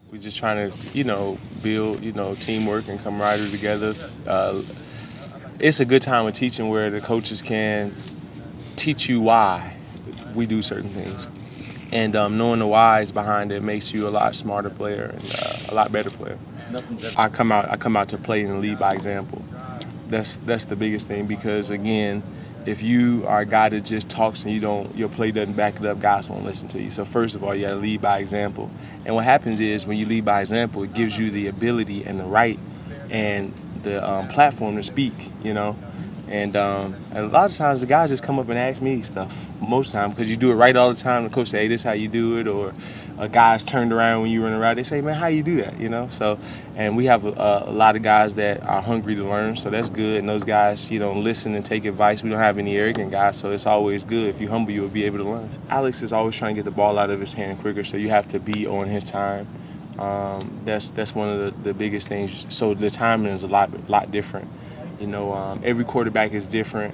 We're just trying to, build, teamwork and camaraderie together. It's a good time of teaching where the coaches can teach you why we do certain things. And knowing the whys behind it makes you a lot smarter player and a lot better player. I come out to play and lead by example. That's the biggest thing, because again, if you are a guy that just talks and your play doesn't back it up, guys won't listen to you. So first of all, you got to lead by example. And what happens is when you lead by example, it gives you the ability and the right and the platform to speak, And a lot of times the guys just come up and ask me stuff, most of the time, because you do it right all the time. The coach say, hey, this is how you do it, or a guy's turned around when you run around. They say, man, how you do that, So, and we have a lot of guys that are hungry to learn, so that's good. And those guys, listen and take advice. We don't have any arrogant guys, so it's always good. If you humble, you'll be able to learn. Alex is always trying to get the ball out of his hand quicker, so you have to be on his time. That's one of the biggest things. So the timing is a lot different. Every quarterback is different,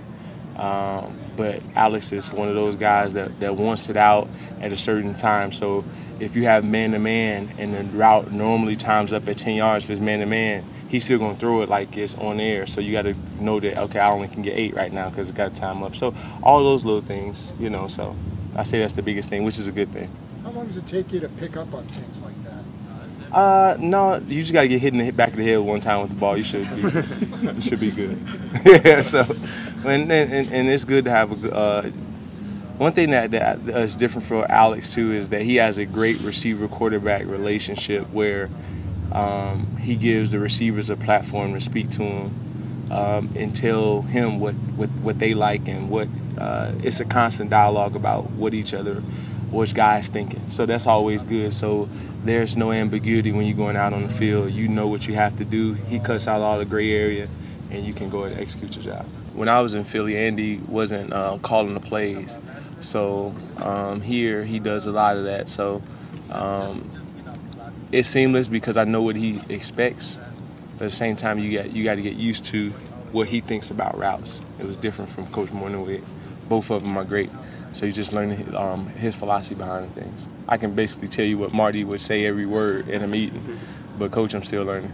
but Alex is one of those guys that wants it out at a certain time. So if you have man-to-man and the route normally times up at 10 yards if it's man-to-man, he's still going to throw it like it's on air. So you got to know that, okay, I only can get 8 right now because it got time up. So all those little things, so I say that's the biggest thing, which is a good thing. How long does it take you to pick up on things like that? No, you just gotta get hit in the back of the head one time with the ball. You should be good. Yeah. So, and it's good to have a one thing that is different for Alex too is that he has a great receiver-quarterback relationship where he gives the receivers a platform to speak to him and tell him what they like and what it's a constant dialogue about which guy's thinking. So that's always good. So there's no ambiguity when you're going out on the field. You know what you have to do. He cuts out all the gray area, and you can go and execute your job. When I was in Philly, Andy wasn't calling the plays. So here he does a lot of that. So it's seamless because I know what he expects. But at the same time, you got to get used to what he thinks about routes. It was different from Coach Morningwig. Both of them are great. So you just learn his philosophy behind things. I can basically tell you what Marty would say every word in a meeting, but Coach, I'm still learning.